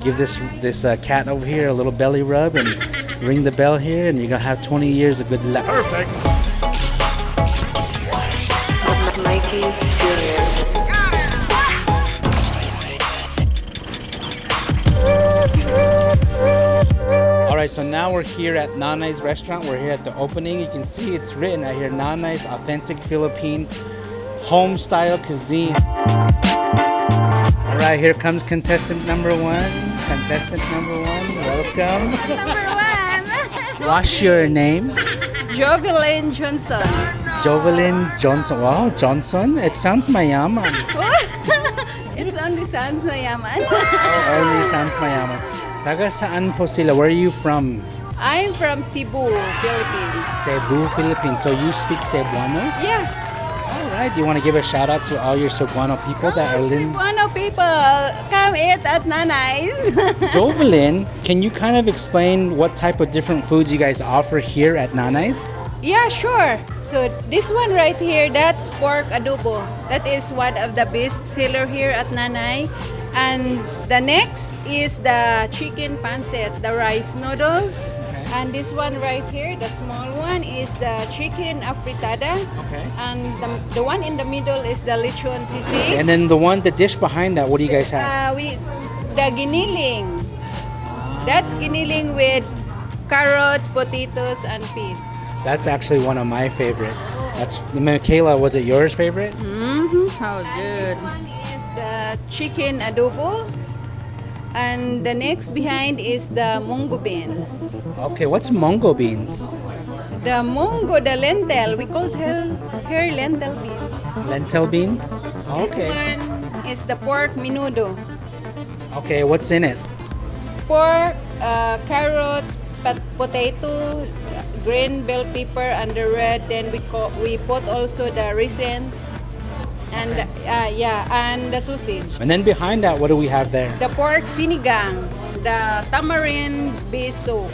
give this cat over here a little belly rub and ring the bell here, and you're gonna have 20 years of good luck. Perfect. Mikey Junior. Alright, so now we're here at Nanay's restaurant. We're here at the opening. You can see it's written out here, Nanay's Authentic Philippine Homestyle Cuisine. Alright, here comes contestant number one. Contestant number one, welcome. Number one. What's your name? Jovelyn Johnson. Jovelyn Johnson. Wow, Johnson? It sounds mayaman. It's only sounds na yaman. Only sounds mayaman. Taga saan po sila? Where are you from? I'm from Cebu, Philippines. Cebu, Philippines. So you speak Cebuano? Yeah. Alright, do you want to give a shout out to all your Cebuano people that are in? Cebuano people, come eat at Nanays. Jovelyn, can you kind of explain what type of different foods you guys offer here at Nanays? Yeah, sure. So this one right here, that's pork adobo. That is one of the best seller here at Nanay. And the next is the chicken pancit, the rice noodles. Okay. And this one right here, the small one, is the chicken afritada. Okay. And the one in the middle is the lechon sisig. And then the dish behind that, what do you guys have? The giniling. That's giniling with carrots, potatoes, and peas. That's actually one of my favorite. That's Michaela, was it yours favorite? Mm-hmm. How good. This one is the chicken adobo. And the next behind is the mungo beans. Okay, what's mungo beans? The mungo, the lentil, we call her lentil beans. Lentil beans? This Okay. one is the pork menudo. Okay, what's in it? Pork, carrots, potato, green bell pepper, and the red. Then we put also the raisins, and and the sausage. And then behind that, what do we have there? The pork sinigang, the tamarind based soup.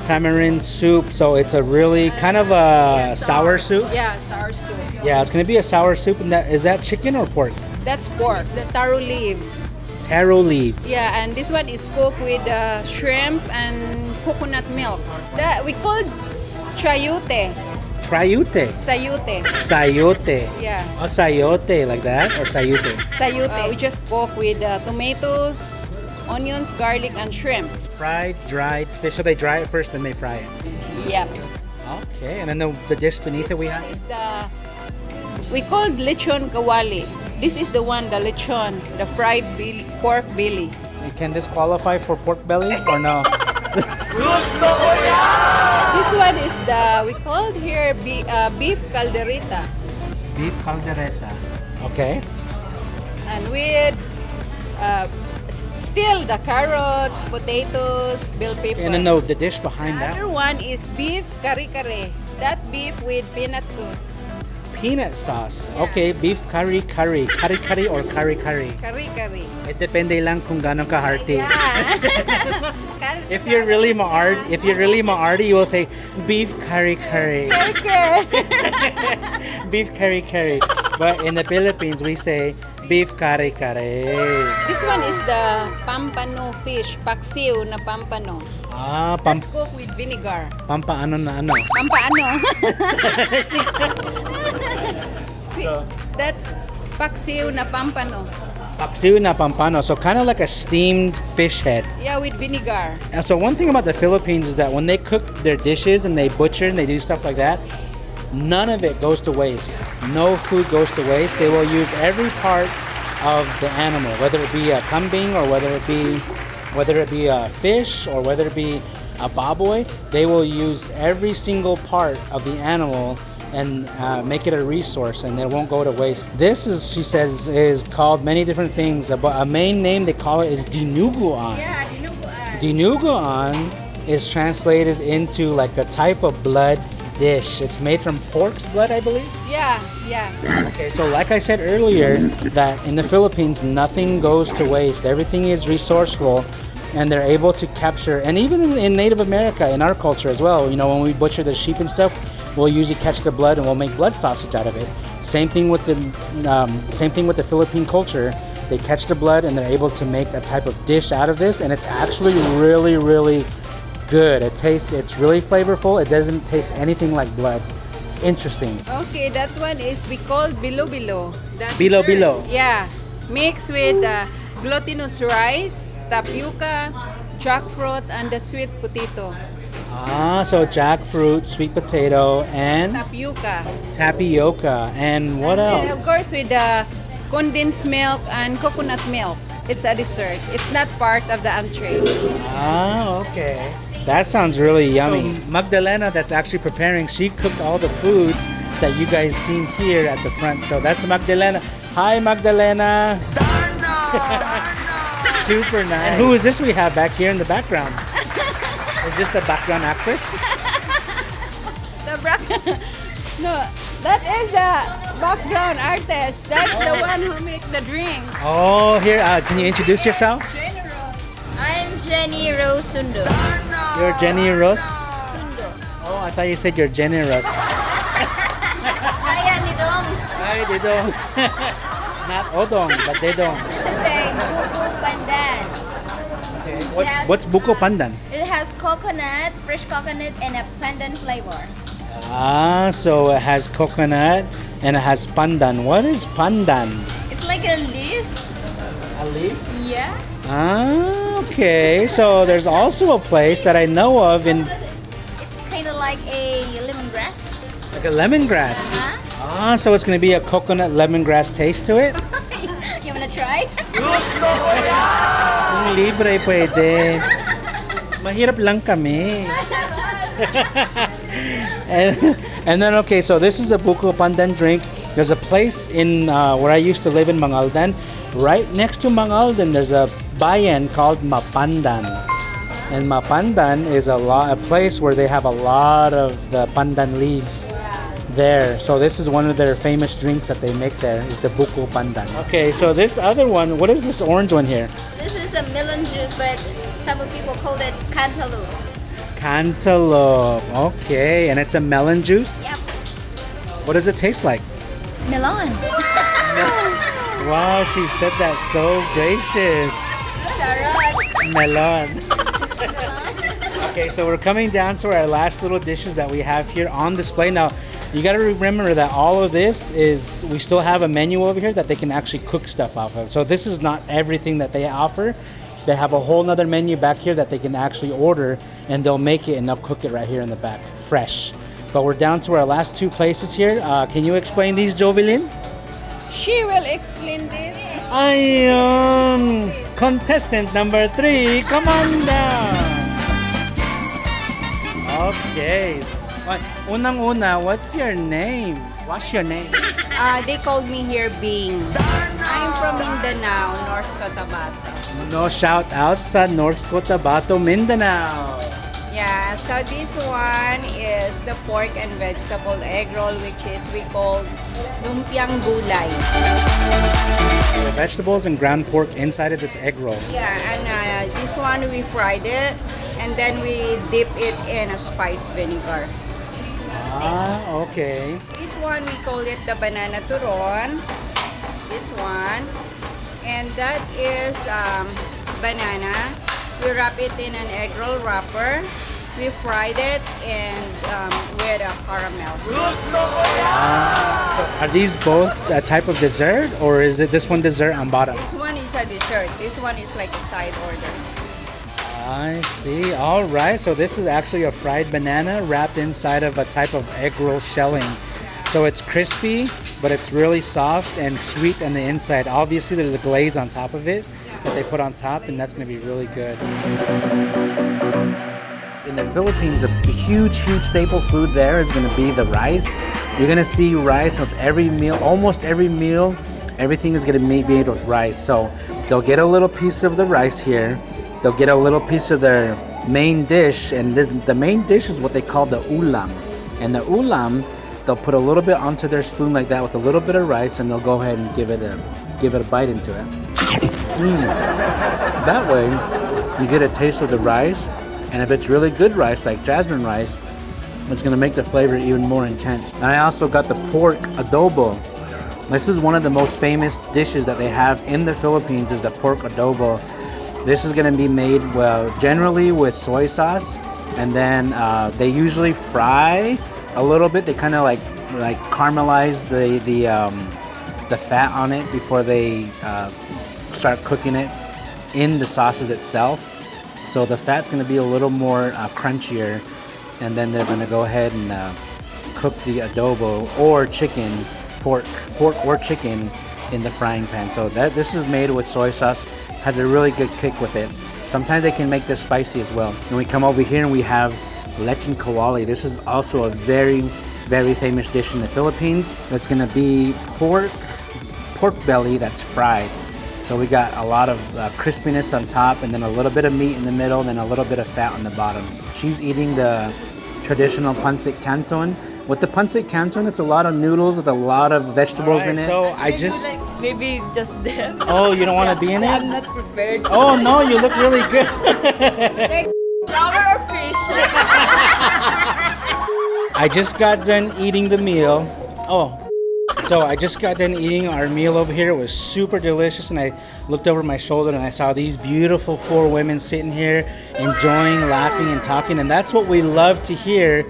Tamarind soup. So it's a really kind of a sour soup? Yeah, sour soup. Yeah, it's gonna be a sour soup. And is that chicken or pork? That's pork, the taro leaves. Taro leaves. Yeah, and this one is cooked with shrimp and coconut milk. That we call chayute. Triute. Sayute. Sayote. Yeah. Oh, sayote, like that? Or sayute? Sayute. We just cook with tomatoes, onions, garlic, and shrimp. Fried, dried fish. So they dry it first, then they fry it. Yep. Okay, and then the dish beneath it we have? Is we call lechon kawali. This is the one, the lechon, the fried pork belly. Can this qualify for pork belly or no? This one is we called here beef caldereta. Beef caldereta. Okay. And with still the carrots, potatoes, bell pepper. And then the dish behind The that? other one is beef kare-kare. That beef with peanut sauce. Peanut sauce. Yeah. Okay, beef curry. Curry or curry? Kare-kare. It depende lang kung gaano ka-hearty. Yeah. If you're really maarty, you will say beef curry. Beef curry. But in the Philippines, we say beef kare. This one is the pampano fish, paksiw na pampano. That's cooked with vinegar. Pampaano na ano? Pampaano? That's paksiw na pampano. Paksiw na pampano. So kind of like a steamed fish head. Yeah, with vinegar. And so one thing about the Philippines is that when they cook their dishes and they butcher and they do stuff like that, none of it goes to waste. No food goes to waste. They will use every part of the animal, whether it be a kambing or whether it be a fish or whether it be a baboy. They will use every single part of the animal and make it a resource, and it won't go to waste. This is, she says, is called many different things, but a main name they call it is dinuguan. Yeah, dinuguan. Dinuguan is translated into like a type of blood dish. It's made from pork's blood, I believe. Yeah. Okay, so like I said earlier, that in the Philippines, nothing goes to waste. Everything is resourceful, and they're able to capture, and even in Native America, in our culture as well, you know, when we butcher the sheep and stuff, we'll usually catch the blood and we'll make blood sausage out of it. Same thing with the Philippine culture. They catch the blood and they're able to make a type of dish out of this, and it's actually really, really good. It's really flavorful. It doesn't taste anything like blood. It's interesting. Okay, that one is we call bilo-bilo. Bilo-bilo. Yeah, mixed with glutinous rice, tapioca, jackfruit, and the sweet potato. So jackfruit, sweet potato, and tapioca. And what And else? of course, with the condensed milk and coconut milk. It's a dessert. It's not part of the entree. Okay. That sounds really yummy. So Magdalena, that's actually preparing, she cooked all the foods that you guys seen here at the front. So that's Magdalena. Hi, Magdalena. Super nice. And who is this we have back here in the background? Is this the background actress? No, that is the background artist. That's the one who makes the drinks. Oh, here, can you introduce yourself? I'm Jenny Rose Sundo. You're Jenny Ross? Sundo. Oh, I thought you said you're generous. Saya ni Dong. Hi, Didong. Not Odong, but Didong. This is a buko pandan. Okay. Yes. What's buko pandan? It has coconut, fresh coconut, and a pandan flavor. So it has coconut and it has pandan. What is pandan? It's like a leaf. A leaf? Yeah. Okay. So there's also a place that I know of in It's kind of like a lemongrass. like a lemongrass. So it's going to be a coconut lemongrass taste to it? You wanna try? Kung libre pwede. Mahirap lang kami. and then okay, so this is a buko pandan drink. There's a place in where I used to live in Mangaldan. Right next to Mangaldan, there's a bayan called Mapandan. And Mapandan is a place where they have a lot of the pandan leaves there. So this is one of their famous drinks that they make there, is the buko pandan. Okay, so this other one, what is this orange one here? This is a melon juice, but some people call it cantaloupe. Cantaloupe. Okay, and it's a melon juice? Yep. What does it taste like? Melon. Wow, she said that so gracious. Sarap. Melon. Okay, so we're coming down to our last little dishes that we have here on display. Now, you got to remember that all of this is, we still have a menu over here that they can actually cook stuff off of. So this is not everything that they offer. They have a whole nother menu back here that they can actually order, and they'll make it and they'll cook it right here in the back, fresh. But we're down to our last two places here. Can you explain these, Jovelyn? She will explain this. Ayun! Contestant number 3, come on down! Okay. Unang-una, what's your name? What's your name? They called me here Bing. I'm from Mindanao, North Cotabato. No, shout out sa North Cotabato, Mindanao. Yeah, so this one is the pork and vegetable egg roll, which is we call lumpiang gulay. The vegetables and ground pork inside of this egg roll. Yeah, and this one we fried it, and then we dip it in a spice vinegar. Okay. This one we call it the banana turon. This one, and that is banana. We wrap it in an egg roll wrapper. We fried it and with a caramel. Are these both a type of dessert, or is it this one dessert on bottom? This one is a dessert. This one is like a side orders. I see. All right. So this is actually a fried banana wrapped inside of a type of egg roll shelling. So it's crispy, but it's really soft and sweet on the inside. Obviously, there's a glaze on top of it that they put on top, and that's going to be really good. In the Philippines, a huge staple food there is going to be the rice. You're going to see rice with every meal, almost every meal. Everything is going to be made with rice. So they'll get a little piece of the rice here. They'll get a little piece of their main dish, and the main dish is what they call the ulam. And the ulam, they'll put a little bit onto their spoon like that with a little bit of rice, and they'll go ahead and give it a bite into it. That way, you get a taste of the rice, and if it's really good rice, like jasmine rice, it's gonna make the flavor even more intense. And I also got the pork adobo. This is one of the most famous dishes that they have in the Philippines is the pork adobo. This is going to be made, well, generally with soy sauce, and then they usually fry a little bit. They kind of like caramelize the fat on it before they start cooking it in the sauces itself. So the fat's going to be a little more crunchier, and then they're going to go ahead and cook the adobo or chicken, pork or chicken in the frying pan. So this is made with soy sauce, has a really good kick with it. Sometimes they can make this spicy as well. And we come over here and we have lechon kawali. This is also a very, very famous dish in the Philippines. It's gonna be pork belly that's fried. So we got a lot of crispiness on top, and then a little bit of meat in the middle, and then a little bit of fat on the bottom. She's eating the traditional pancit canton. With the pancit canton, it's a lot of noodles with a lot of vegetables in it. So I just... Maybe just there. Oh, you don't want to be in it? I'm not prepared. Oh no, you look really good. Flour or fish? I just got done eating the meal. So I just got done eating our meal over here. It was super delicious, and I looked over my shoulder and I saw these beautiful 4 women sitting here enjoying, laughing, and talking. And that's what we love to hear,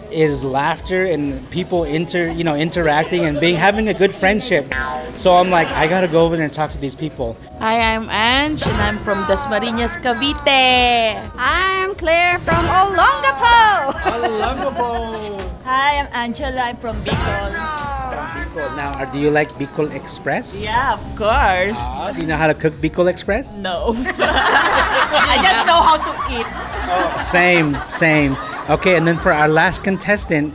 is laughter and people interacting and having a good friendship. So I'm like, I gotta go over there and talk to these people. Hi, I'm Ange, and I'm from Dasmariñas, Cavite. I'm Claire from Olongapo. Hi, I'm Angela. I'm from Bicol. Now, do you like Bicol Express? Yeah, of course. Do you know how to cook Bicol Express? No. I just know how to eat. Oh, same. Okay, and then for our last contestant,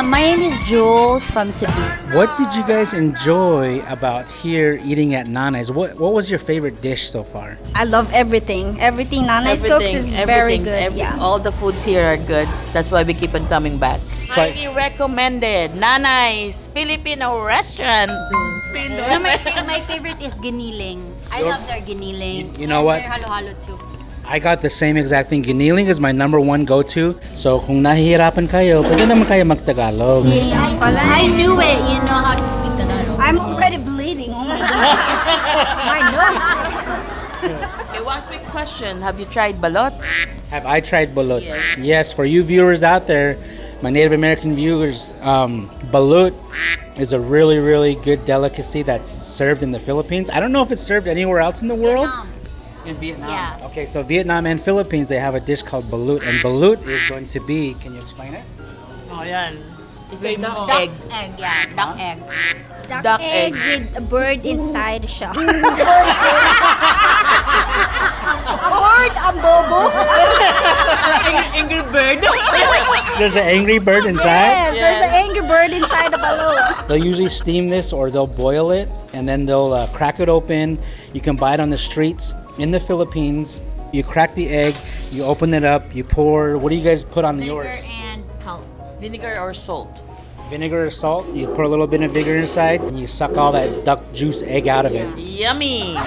my name is Jules from Cebu. what did you guys enjoy about here eating at Nanays? What was your favorite dish so far? I love everything. Everything Nanays cooks is very good. Yeah. All the foods here are good. That's why we keep on coming back. Highly recommended. Nanays Filipino restaurant. No, my favorite is giniling. I love their giniling. You know and what? Their halo-halo too. I got the same exact thing. Giniling is my number 1 go-to. So kung nahihirapan kayo, pwede naman kayo mag-Tagalog. See, I knew it. You know how to speak Tagalog. I'm already bleeding. Oh my God. My nose. Okay, one quick question. Have you tried balot? Have I tried balut? Yes, for you viewers out there, my Native American viewers, balut is a really, really good delicacy that's served in the Philippines. I don't know if it's served anywhere else in the world. In Vietnam. Yeah. Okay, so Vietnam and Philippines, they have a dish called balut, and balut is going to be, can you explain it? Oh, yan. It's a duck egg. Yeah, duck egg. Duck egg. with a bird inside the shell. Angry bird. There's an angry bird inside? Yes, there's an angry bird inside the balloon. They'll usually steam this or they'll boil it, and then they'll crack it open. You can buy it on the streets in the Philippines. You crack the egg, you open it up, you pour, what do you guys put on yours? Vinegar and salt. Vinegar or salt? Vinegar or salt. You pour a little bit of vinegar inside, and you suck all that duck juice egg out of it. Yummy.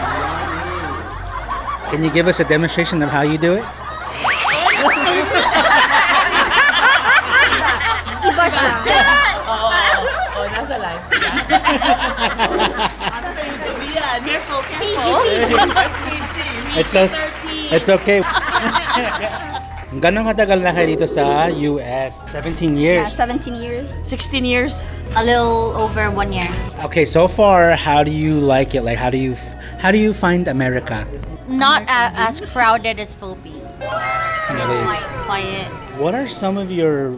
Can you give us a demonstration of how you do it? Iba siya. Oh, nasa live. It's okay. Gano'ng katagal na kayo dito sa US? 17 years. Yeah, 17 years. 16 years. A little over 1 year. Okay, so far, how do you like it? Like, how do you find America? Not as crowded as Philippines. Really? It's quite quiet. What are some of your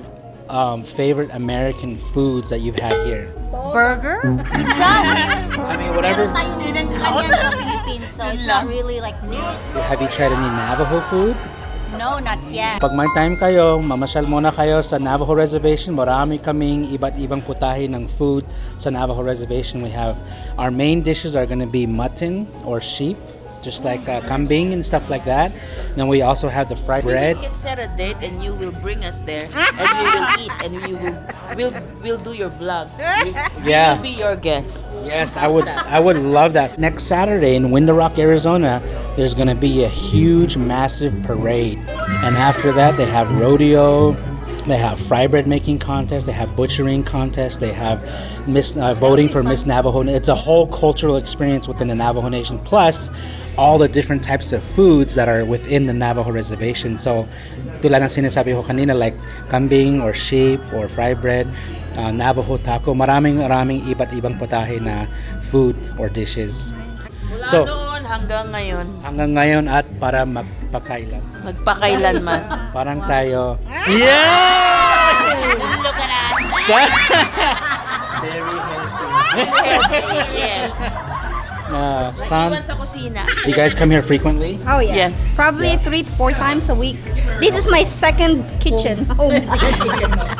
favorite American foods that you've had here? Burger? Pizza? I mean, whatever. Meron tayong ganyan sa Philippines, so it's not really like new. Have you tried any Navajo food? No, not yet. Pag may time kayo, mamasyal muna kayo sa Navajo Reservation. Marami kaming iba't ibang putahe ng food sa Navajo Reservation. We have, our main dishes are going to be mutton or sheep, just like kambing and stuff like that. Then we also have the fried bread. You can set a date and you will bring us there and we will eat and we'll do your vlog. Yeah. We'll be your guests. Yes, I would love that. Next Saturday in Window Rock, Arizona, there's going to be a huge, massive parade. And after that, they have rodeo, They have fry bread making contests. They have butchering contests. They have voting for Miss Navajo. It's a whole cultural experience within the Navajo Nation. Plus, all the different types of foods that are within the Navajo reservation. So, tulad ng sinasabi ko kanina, like kambing or sheep or fry bread, Navajo taco, maraming iba't ibang putahe na food or dishes. So, noon hanggang ngayon at para magpakailan. Magpakailanman. Parang tayo. Yeah! Look at us. Very healthy. Yes. Son, Iwan sa kusina. you guys come here frequently? Oh yeah. Yes. Probably 3 to 4 times a week. This is my second kitchen.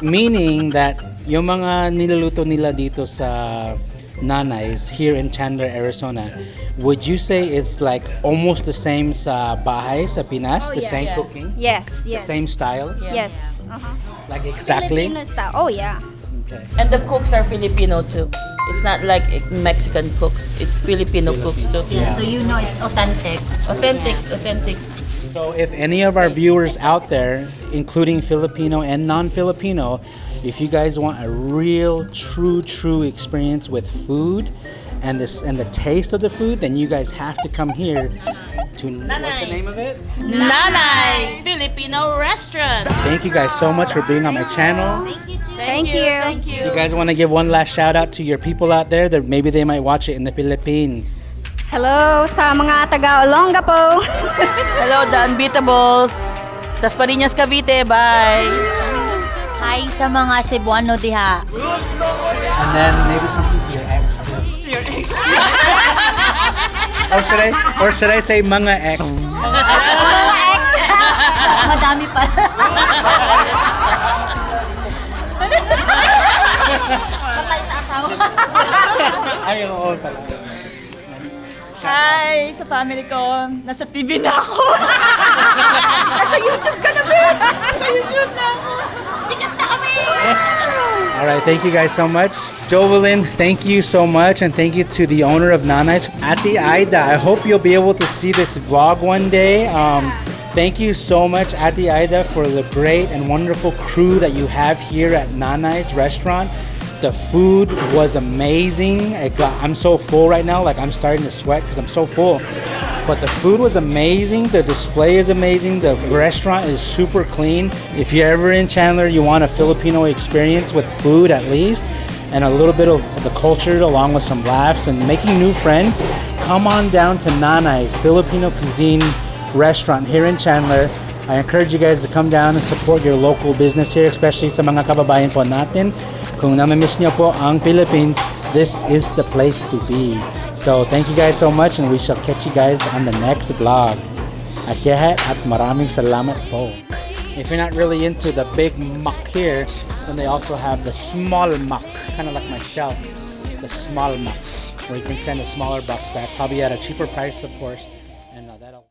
Meaning that yung mga niluluto nila dito sa Nanays here in Chandler, Arizona, would you say it's like almost the same sa bahay, sa Pinas? The same cooking? Yes, The yes. same style? Yes. Like exactly? Filipino style. Oh yeah. Okay. And the cooks are Filipino too. It's not like Mexican cooks. It's Filipino cooks too. Yeah, so you know it's authentic. Authentic. So if any of our viewers out there, including Filipino and non-Filipino, if you guys want a real, true experience with food and the taste of the food, then you guys have to come here to what's the name of it? Nanays Filipino Restaurant. Thank you guys so much for being on my channel. Thank you. Thank you. You guys want to give one last shout out to your people out there that maybe they might watch it in the Philippines. Hello sa mga taga Olongapo. Hello, The Unbeatables. Tas Parinas, Cavite. Bye. Hi sa mga Cebuano diha. And then maybe something to your ex too. Your ex. or should I say mga ex? Madami pa. Patay sa asawa. Ay, oo pala. Hi sa family ko. Nasa TV na ako. Sa YouTube ka na ba? Sa YouTube na ako. Sikat na kami. All right, thank you guys so much. Jovelyn, thank you so much, and thank you to the owner of Nanays, Ate Aida. I hope you'll be able to see this vlog one day. Thank you so much, Ate Aida, for the great and wonderful crew that you have here at Nanays Restaurant. The food was amazing. I'm so full right now, like I'm starting to sweat because I'm so full. But the food was amazing. The display is amazing. The restaurant is super clean. If you're ever in Chandler, you want a Filipino experience with food at least, and a little bit of the culture along with some laughs and making new friends, come on down to Nanays Filipino Cuisine Restaurant here in Chandler. I encourage you guys to come down and support your local business here, especially sa mga kababayan po natin. Kung namimiss niyo po ang Philippines, this is the place to be. So thank you guys so much, and we shall catch you guys on the next vlog. Ahyahat at maraming salamat po. If you're not really into the big muck here, then they also have the small muck, kind of like myself, the small muck, where you can send a smaller box back, probably at a cheaper price, of course. And that's